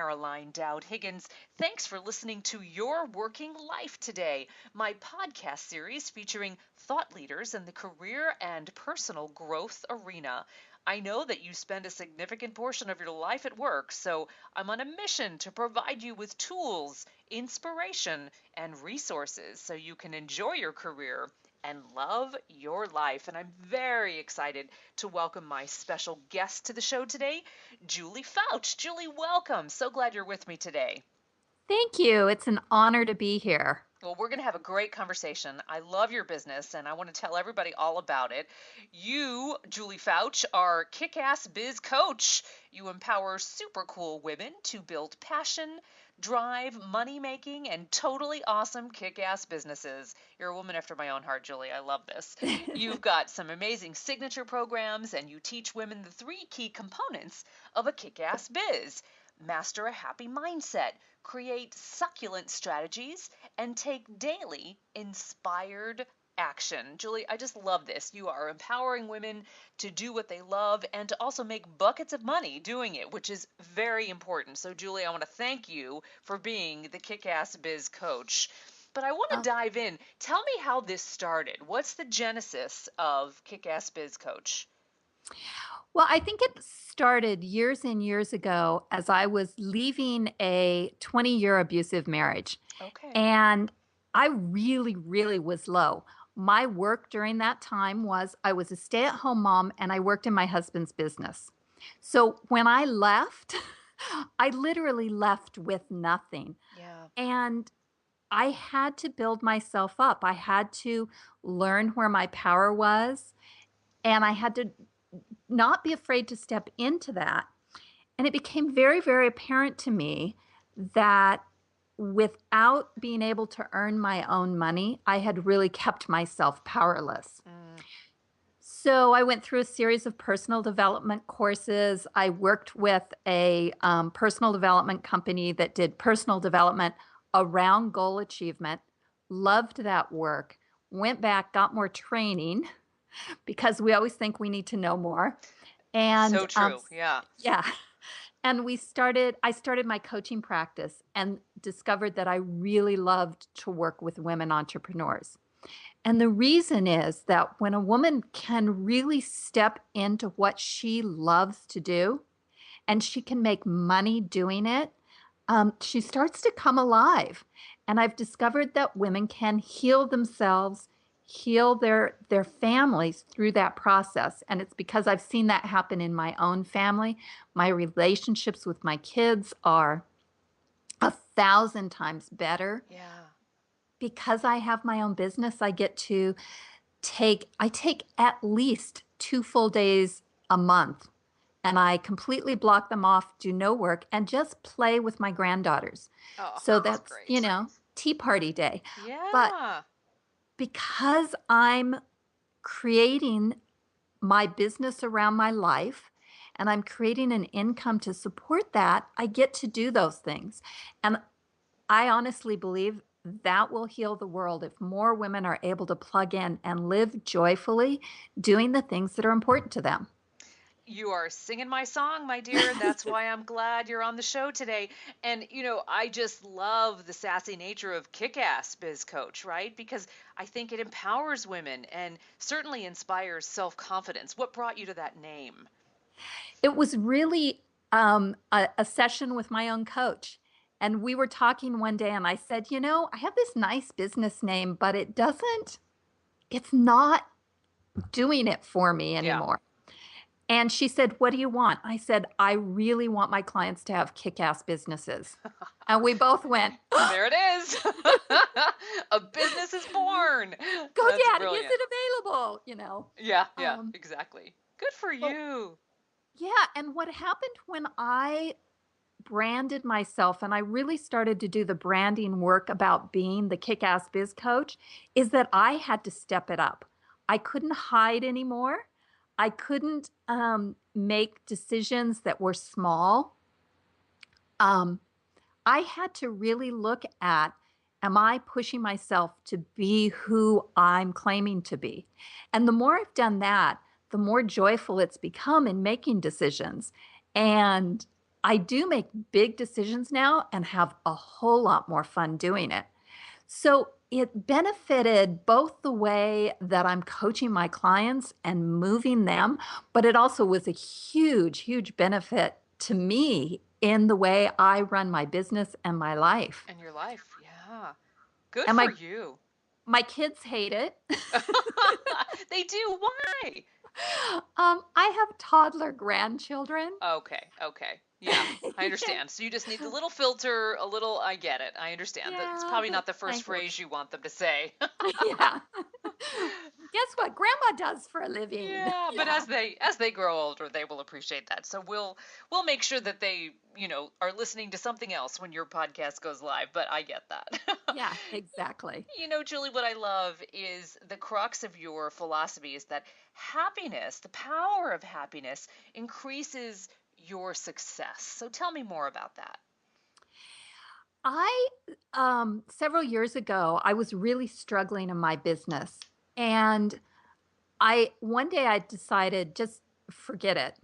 Caroline Dowd-Higgins. Thanks for listening to Your Working Life Today, my podcast series featuring thought leaders in the career and personal growth arena. I know that you spend a significant portion of your life at work, so I'm on a mission to provide you with tools, inspiration, and resources so you can enjoy your career and love your life. And I'm very excited to welcome my special guest to the show today, Julie Foucht. Julie, welcome. So glad you're with me today. Thank you. It's an honor to be here. Well, we're going to have a great conversation. I love your business, and I want to tell everybody all about it. You, Julie Foucht, are Kickass Biz Coach. You empower super cool women to build passion, drive, money-making, and totally awesome kick-ass businesses. You're a woman after my own heart, Julie. I love this. You've got some amazing signature programs, and you teach women the three key components of a kick-ass biz. Master a happy mindset, create succulent strategies, and take daily inspired action. Julie, I just love this. You are empowering women to do what they love and to also make buckets of money doing it, which is very important. So, Julie, I want to thank you for being the Kick-Ass Biz Coach. But I want to dive in. Tell me how this started. What's the genesis of Kick-Ass Biz Coach? Well, I think it started years and years ago as I was leaving a 20-year abusive marriage. Okay. And I really, really was low. My work during that time was I was a stay-at-home mom and I worked in my husband's business. So when I left, I literally left with nothing. Yeah. And I had to build myself up. I had to learn where my power was, and I had to not be afraid to step into that. And it became very, very apparent to me that without being able to earn my own money, I had really kept myself powerless. So I went through a series of personal development courses. I worked with a personal development company that did personal development around goal achievement. Loved that work. Went back, got more training, because we always think we need to know more. And so true. Yeah. Yeah. And I started my coaching practice and discovered that I really loved to work with women entrepreneurs. And the reason is that when a woman can really step into what she loves to do and she can make money doing it, she starts to come alive. And I've discovered that women can heal themselves, heal their families through that process. And it's because I've seen that happen in my own family. My relationships with my kids are 1,000 times better. Yeah. Because I have my own business, I take at least 2 full days a month, and I completely block them off, do no work, and just play with my granddaughters. Oh, So that's great. tea party day. Yeah. But because I'm creating my business around my life and I'm creating an income to support that, I get to do those things. And I honestly believe that will heal the world if more women are able to plug in and live joyfully doing the things that are important to them. You are singing my song, my dear. That's why I'm glad you're on the show today. And, I just love the sassy nature of Kick-Ass Biz Coach, right? Because I think it empowers women and certainly inspires self-confidence. What brought you to that name? It was really a session with my own coach. And we were talking one day and I said, I have this nice business name, but it's not doing it for me anymore. Yeah. And she said, what do you want? I said, I really want my clients to have kick-ass businesses. And we both went, there it is. A business is born. GoDaddy, is it available? Yeah, exactly. Good for you. Yeah. And what happened when I branded myself and I really started to do the branding work about being the Kick-Ass Biz Coach is that I had to step it up. I couldn't hide anymore. I couldn't make decisions that were small. I had to really look at, am I pushing myself to be who I'm claiming to be? And the more I've done that, the more joyful it's become in making decisions. And I do make big decisions now and have a whole lot more fun doing it. So it benefited both the way that I'm coaching my clients and moving them, but it also was a huge, huge benefit to me in the way I run my business and my life. In your life. Yeah. Good And for my you. my kids hate it. They do. Why? I have toddler grandchildren. Okay, okay. Yeah, I understand. So you just need the little filter, a little, I get it. I understand. That's Yeah, probably not the first thank you. phrase you want them to say. Yeah. Guess what grandma does for a living? Yeah, but Yeah. as they grow older, they will appreciate that. So we'll make sure that they, are listening to something else when your podcast goes live, but I get that. Yeah, exactly. Julie, what I love is the crux of your philosophy is that happiness, the power of happiness, increases your success. So tell me more about that. I several years ago, I was really struggling in my business. And I one day I decided just forget it.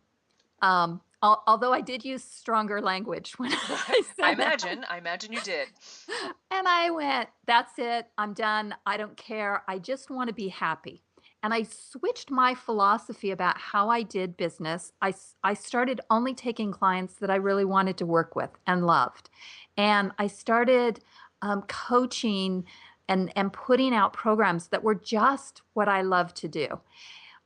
Although I did use stronger language when I I said that. imagine, I imagine you did. And I went, that's it. I'm done. I don't care. I just want to be happy. And I switched my philosophy about how I did business. I started only taking clients that I really wanted to work with and loved. And I started coaching and putting out programs that were just what I love to do.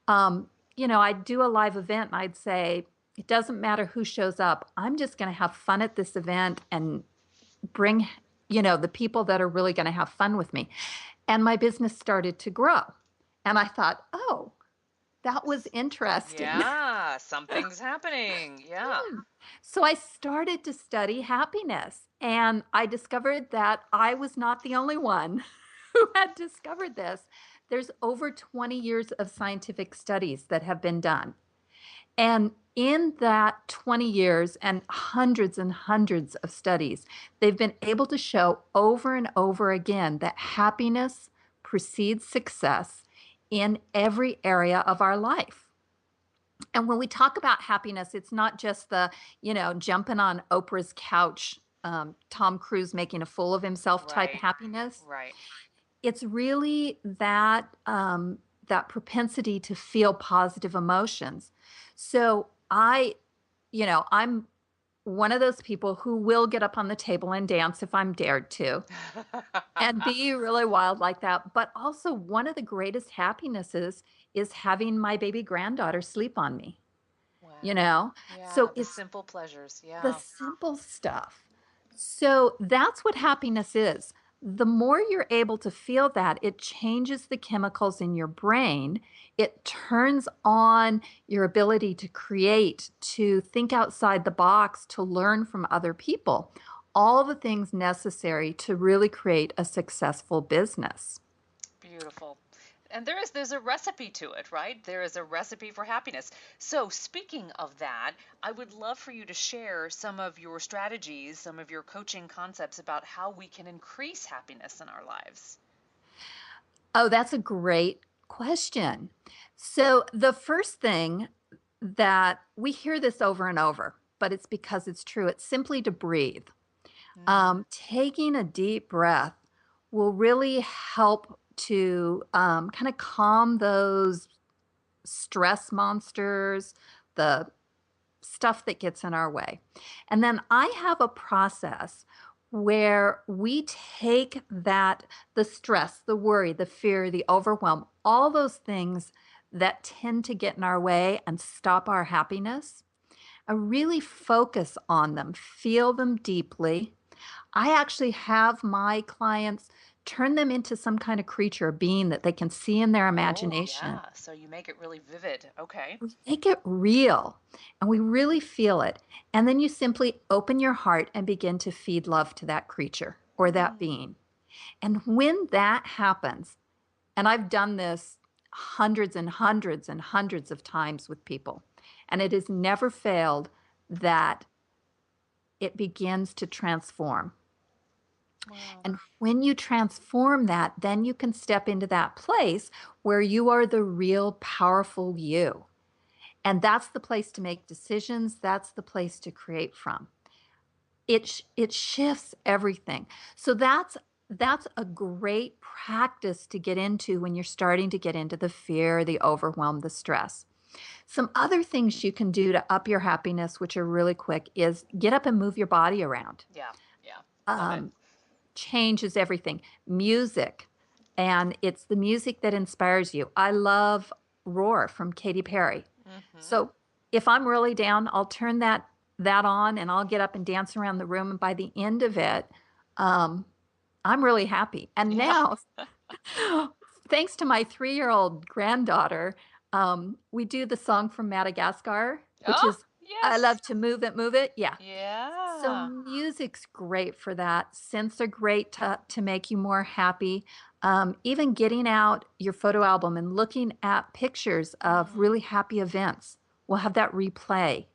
I'd do a live event and I'd say, it doesn't matter who shows up. I'm just going to have fun at this event and bring, the people that are really going to have fun with me. And my business started to grow. And I thought, oh, that was interesting. Yeah, something's happening. Yeah. So I started to study happiness. And I discovered that I was not the only one who had discovered this. There's over 20 years of scientific studies that have been done. And in that 20 years and hundreds of studies, they've been able to show over and over again that happiness precedes success in every area of our life. And when we talk about happiness, it's not just the, jumping on Oprah's couch, Tom Cruise making a fool of himself type Right. happiness. Right. It's really that propensity to feel positive emotions. So I'm one of those people who will get up on the table and dance if I'm dared to and be really wild like that. But also one of the greatest happinesses is having my baby granddaughter sleep on me, you Wow. know? Yeah, So the it's simple pleasures. the Yeah. simple stuff. So that's what happiness is. The more you're able to feel that, it changes the chemicals in your brain. It turns on your ability to create, to think outside the box, to learn from other people. All the things necessary to really create a successful business. Beautiful. And there's a recipe to it, right? There is a recipe for happiness. So, speaking of that, I would love for you to share some of your strategies, some of your coaching concepts about how we can increase happiness in our lives. Oh, that's a great question. So, the first thing that we hear this over and over, but it's because it's true, it's simply to breathe. Mm, Taking a deep breath will really help to kind of calm those stress monsters, the stuff that gets in our way. And then I have a process where we take the stress, the worry, the fear, the overwhelm, all those things that tend to get in our way and stop our happiness, and really focus on them, feel them deeply. I actually have my clients turn them into some kind of creature, a being that they can see in their oh, imagination. yeah. So you make it really vivid. Okay. We make it real and we really feel it. And then you simply open your heart and begin to feed love to that creature or that Mm. being. And when that happens, and I've done this hundreds and hundreds and hundreds of times with people, and it has never failed that it begins to transform. Wow. And when you transform that, then you can step into that place where you are the real powerful you. And that's the place to make decisions. That's the place to create from. It shifts everything. So that's a great practice to get into when you're starting to get into the fear, the overwhelm, the stress. Some other things you can do to up your happiness, which are really quick, is get up and move your body around. Yeah. Yeah. Love it. Um, Changes everything. Music, and it's the music that inspires you. I love Roar from Katy Perry. Mm-hmm. So if I'm really down, I'll turn that on and I'll get up and dance around the room. And by the end of it, um, I'm really happy. And Yeah. now, thanks to my 3-year-old granddaughter, we do the song from Madagascar, which Oh, is I yes. love to move it, move it. Yeah. So Yeah. music's great for that. Scents are great to make you more happy. Even getting out your photo album and looking at pictures of Mm. really happy events will have that replay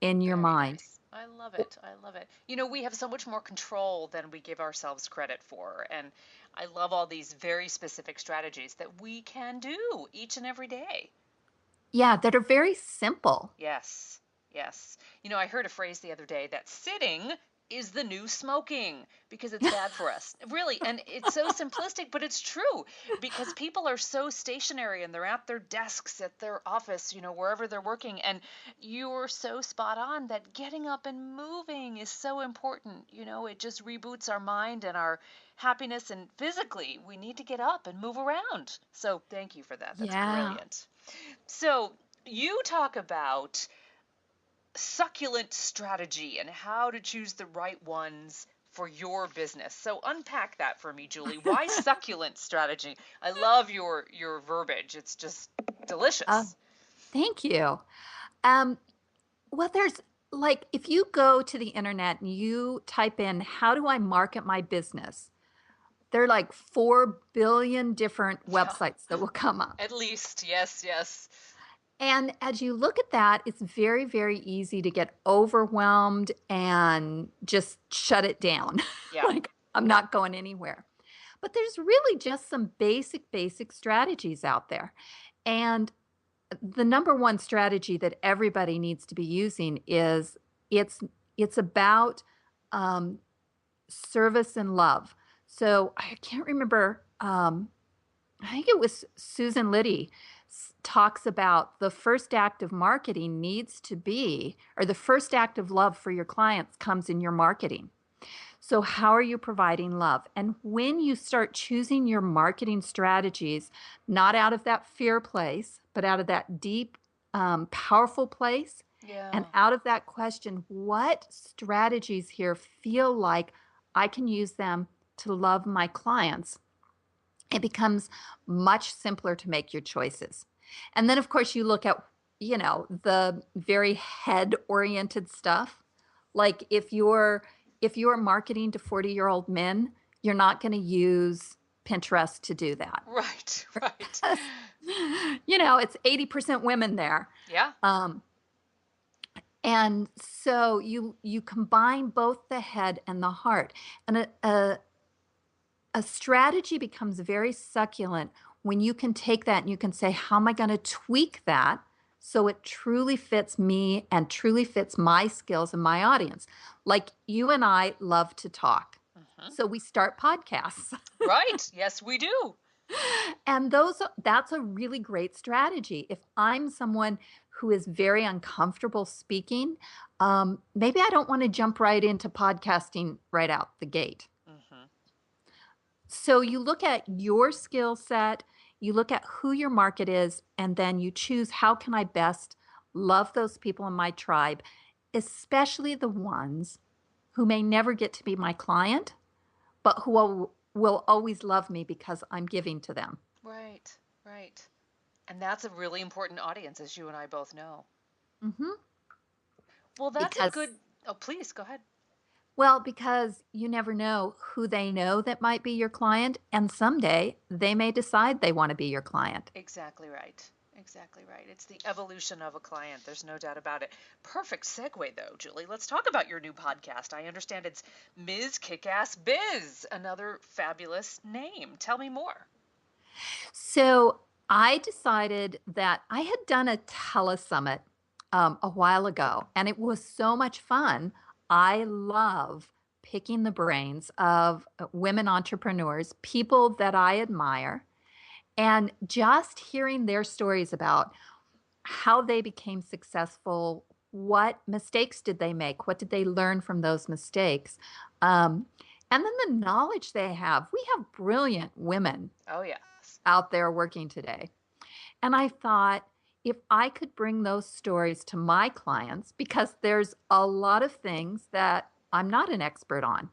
in your Very mind. nice. I love it. I love it. You know, we have so much more control than we give ourselves credit for. And I love all these very specific strategies that we can do each and every day. Yeah, that are very simple. Yes. Yes. You know, I heard a phrase the other day that sitting is the new smoking because it's bad for us. Really. And it's so simplistic, but it's true because people are so stationary and they're at their desks, at their office, wherever they're working. And you're so spot on that getting up and moving is so important. It just reboots our mind and our happiness. And physically, we need to get up and move around. So thank you for that. That's Yeah. brilliant. So you talk about succulent strategy and how to choose the right ones for your business. So unpack that for me, Julie. Why succulent strategy? I love your verbiage. It's just Uh, delicious. Thank you. Um, well, there's like if you go to the internet and you type in how do I market my business, there are like 4 billion different Yeah. websites that will come up. At least, yes, yes. And as you look at that, it's very, very easy to get overwhelmed and just shut it down. Yeah. Like, I'm not going anywhere. But there's really just some basic strategies out there. And the number one strategy that everybody needs to be using is it's it's about um, service and love. So I can't remember. I think it was Susan Liddy talks about the first act of marketing needs to be, or the first act of love for your clients comes in your marketing. So, how are you providing love? And when you start choosing your marketing strategies, not out of that fear place, but out of that deep, powerful place, and Yeah. out of that question, what strategies here feel like I can use them to love my clients? It becomes much simpler to make your choices. And then, of course, you look at, the very head oriented stuff. Like if you're marketing to 40-year-old men, you're not going to use Pinterest to do that. Right, right. It's 80% women there. Yeah. Um, and so you combine both the head and the heart. And a strategy becomes very succulent when you can take that and you can say, how am I going to tweak that so it truly fits me and truly fits my skills and my audience? Like you and I love to talk. Hmm. So we start podcasts. Right. Yes, we do. And that's a really great strategy. If I'm someone who is very uncomfortable speaking, maybe I don't want to jump right into podcasting right out the gate. Hmm. So you look at your skill set, you look at who your market is, and then you choose how can I best love those people in my tribe, especially the ones who may never get to be my client, but who will always love me because I'm giving to them. Right, right. And that's a really important audience, as you and I both know. Hmm. Well, that's a Because good. Oh, please go ahead. because you never know who they know that might be your client, and someday they may decide they want to be your client. Exactly right. Exactly right. It's the evolution of a client. There's no doubt about it. Perfect segue, though, Julie. Let's talk about your new podcast. I understand it's Ms. Kickass Biz, another fabulous name. Tell me more. So I decided that I had done a telesummit a while ago, and it was so much fun. I love picking the brains of women entrepreneurs, people that I admire, and just hearing their stories about how they became successful, what mistakes did they make, what did they learn from those mistakes, um, and then the knowledge they have. We have brilliant women Oh, yes. out there working today. And I thought, if I could bring those stories to my clients, because there's a lot of things that I'm not an expert on,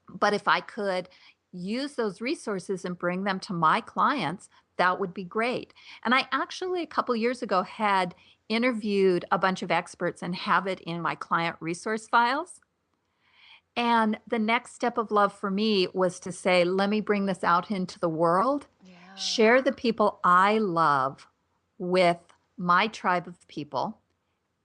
but if I could use those resources and bring them to my clients, that would be great. And I actually, a couple years ago, had interviewed a bunch of experts and have it in my client resource files. And the next step of love for me was to say, let me bring this out into the world, Yeah. share the people I love with my tribe of people,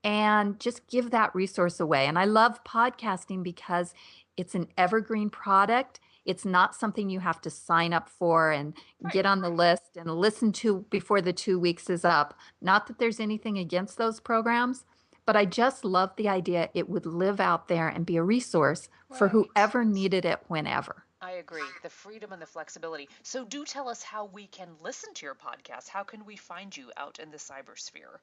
and just give that resource away. And I love podcasting because it's an evergreen product. It's not something you have to sign up for and Right. get on the list and listen to before the 2 weeks is up. Not that there's anything against those programs, but I just love the idea it would live out there and be a resource for Right. whoever needed it whenever. I agree. The freedom and the flexibility. So do tell us how we can listen to your podcast. How can we find you out in the cybersphere?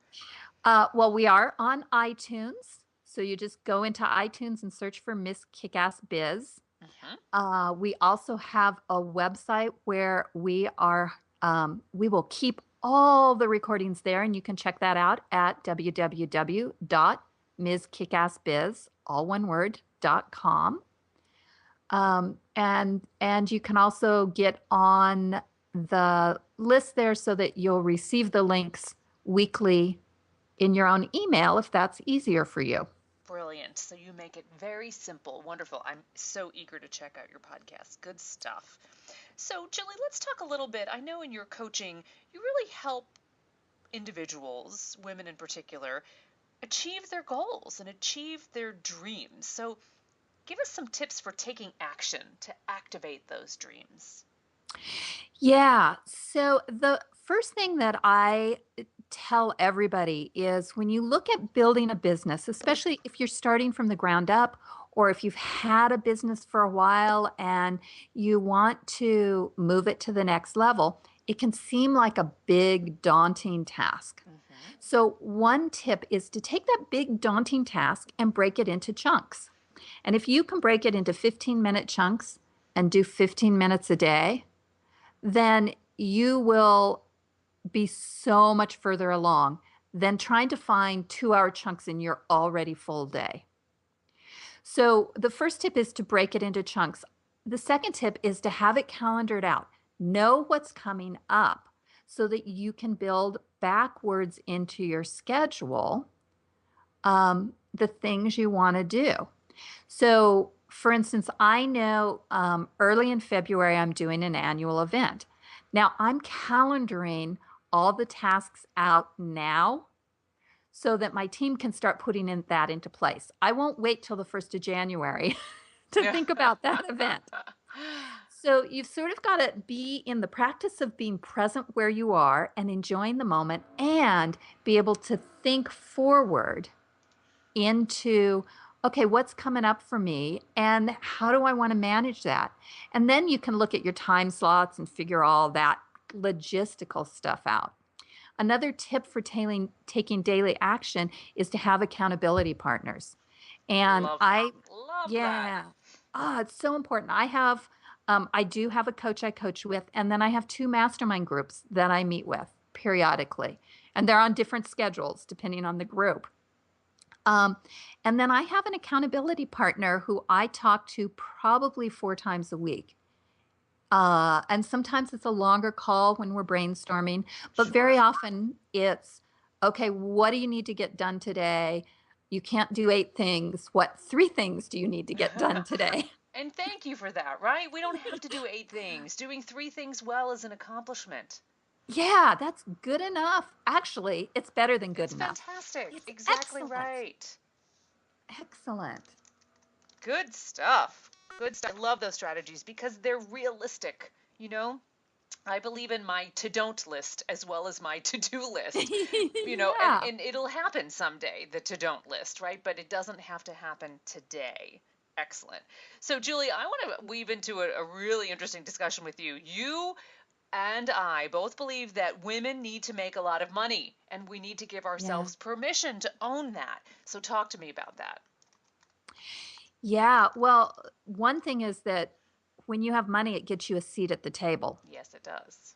Well, we are on iTunes. So you just go into iTunes and search for Miss Kickass Biz. Hmm. We also have a website where we will keep all the recordings there, and you can check that out at www.mskickassbiz, all one word, .com. And you can also get on the list there so that you'll receive the links weekly in your own email if that's easier for you. Brilliant. So you make it very simple. Wonderful. I'm so eager to check out your podcast. Good stuff. So, Julie, let's talk a little bit. I know in your coaching, you really help individuals, women in particular, achieve their goals and achieve their dreams. So, give us some tips for taking action to activate those dreams. Yeah. So the first thing that I tell everybody is when you look at building a business, especially if you're starting from the ground up or if you've had a business for a while and you want to move it to the next level, it can seem like a big, daunting task. Hmm. So, one tip is to take that big, daunting task and break it into chunks. And if you can break it into 15-minute chunks and do 15 minutes a day, then you will be so much further along than trying to find 2 hour chunks in your already full day. So the first tip is to break it into chunks. The second tip is to have it calendared out. Know what's coming up so that you can build backwards into your schedule the things you want to do. So, for instance, I know early in February I'm doing an annual event. Now, I'm calendaring all the tasks out now so that my team can start putting that into place. I won't wait till the 1st of January to Yeah. think about that event. So, you've sort of got to be in the practice of being present where you are and enjoying the moment and be able to think forward into, okay, what's coming up for me and how do I want to manage that? And then you can look at your time slots and figure all that logistical stuff out. Another tip for taking daily action is to have accountability partners. And Love that. Love that. yeah, it's so important. I do have a coach I coach with, and then I have 2 mastermind groups that I meet with periodically. And they're on different schedules depending on the group. Um, and then I have an accountability partner who I talk to probably 4 times a week. And sometimes it's a longer call when we're brainstorming, but Sure. very often it's, okay, what do you need to get done today? You can't do 8 things. What 3 things do you need to get done today? And thank you for that, right? We don't have to do 8 things. Doing 3 things well is an accomplishment. Yeah, that's good enough. Actually, it's better than good It's enough. fantastic. It's Exactly excellent. right. Excellent. Good stuff. Good stuff. I love those strategies because they're realistic, you know? I believe in my to don't list as well as my to do list. And, Yeah. and it'll happen someday, the to don't list, right? But it doesn't have to happen today. Excellent. So, Julie, I want to weave into a really interesting discussion with you. You and I both believe that women need to make a lot of money, and we need to give Yeah. ourselves permission to own that. So, talk to me about that. Yeah. Well, one thing is that when you have money, it gets you a seat at the table. Yes, it does.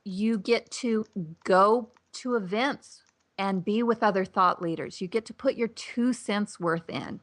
You get to go to events and be with other thought leaders. You get to put your 2 cents worth in.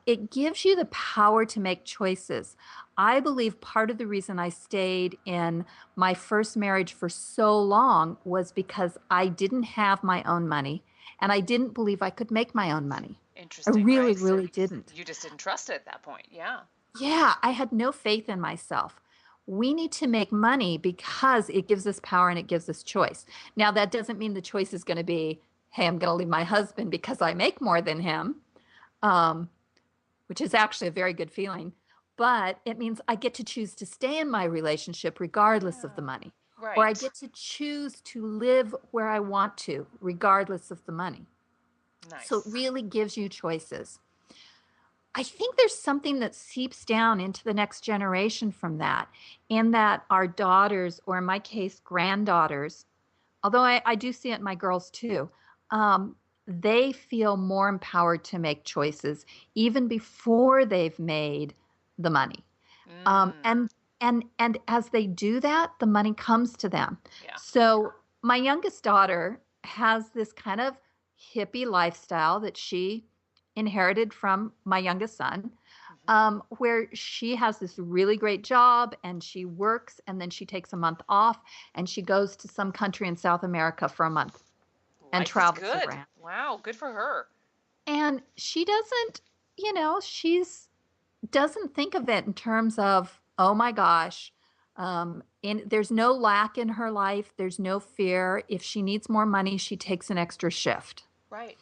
It gives you the power to make choices. I believe part of the reason I stayed in my first marriage for so long was because I didn't have my own money and I didn't believe I could make my own money. I Interesting, really, right? So really didn't. you just didn't trust it at that point. Yeah. Yeah, I had no faith in myself. We need to make money because it gives us power and it gives us choice. Now, that doesn't mean the choice is going to be, hey, I'm going to leave my husband because I make more than him, um, which is actually a very good feeling. But it means I get to choose to stay in my relationship regardless of the Yeah. money, or I Right. get to choose to live where I want to regardless of the money. So it Nice. really gives you choices. I think there's something that seeps down into the next generation from that, in that our daughters, or in my case, granddaughters, although I do see it in my girls too, um, they feel more empowered to make choices even before they've made the money. Um, Mm, and and as they do that, the money comes to them. yeah. So my youngest daughter has this kind of hippie lifestyle that she inherited from my youngest son, Hmm. where she has this really great job and she works and then she takes a month off and she goes to some country in South America for a month and Life is travels good. around. Wow, good for her. And she doesn't, she's doesn't think of it in terms of, oh my gosh, there's no lack in her life. There's no fear. If she needs more money, she takes an extra shift. Right.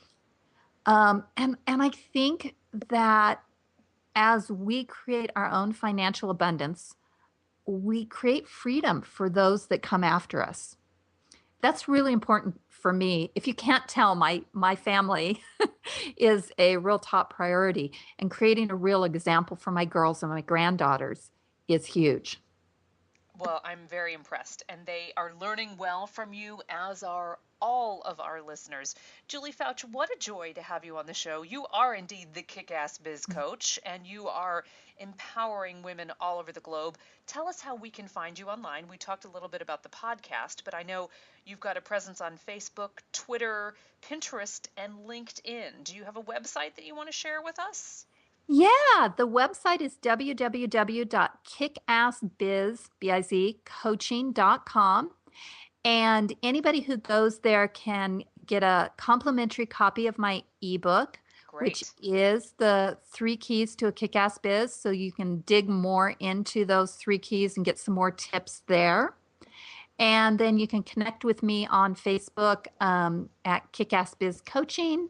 And I think that as we create our own financial abundance, we create freedom for those that come after us. That's really important for me. If you can't tell, my family is a real top priority, and creating a real example for my girls and my granddaughters is huge. Well, I'm very impressed, and they are learning well from you, as are all of our listeners. Julie Fouch, what a joy to have you on the show. You are indeed the Kick-Ass Biz Coach, and you are empowering women all over the globe. Tell us how we can find you online. We talked a little bit about the podcast, but I know you've got a presence on Facebook, Twitter, Pinterest, and LinkedIn. Do you have a website that you want to share with us? Yeah, the website is www.kickassbizcoaching.com. And anybody who goes there can get a complimentary copy of my ebook, which Great. is the 3 keys to a kick-ass biz. So you can dig more into those 3 keys and get some more tips there. And then you can connect with me on Facebook at Kickass Biz Coaching,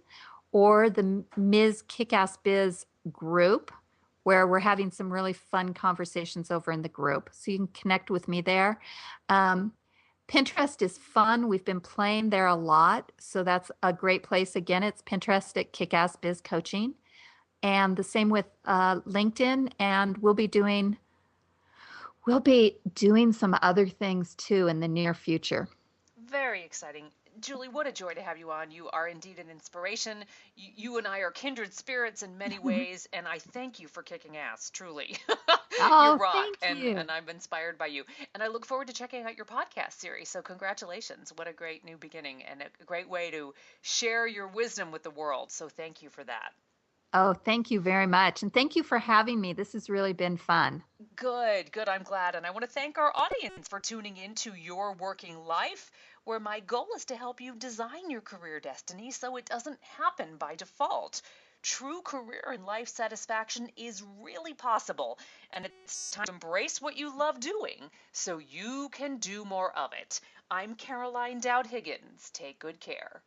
or the Ms. Kickass Biz group, where we're having some really fun conversations over in the group. So you can connect with me there. Um, Pinterest is fun. We've been playing there a lot. So that's a great place. Again, it's Pinterest at Kickass Biz Coaching. And the same with LinkedIn. And we'll be doing some other things too in the near future. Very exciting. Julie, what a joy to have you on. You are indeed an inspiration. You and I are kindred spirits in many ways, and I thank you for kicking ass, truly. You Oh, rock, thank and you. I'm inspired by you. And I look forward to checking out your podcast series. So, congratulations. What a great new beginning, and a great way to share your wisdom with the world. So, thank you for that. Oh, thank you very much. And thank you for having me. This has really been fun. Good, good. I'm glad. And I want to thank our audience for tuning into Your Working Life, where my goal is to help you design your career destiny so it doesn't happen by default. True career and life satisfaction is really possible, and it's time to embrace what you love doing so you can do more of it. I'm Caroline Dowd-Higgins. Take good care.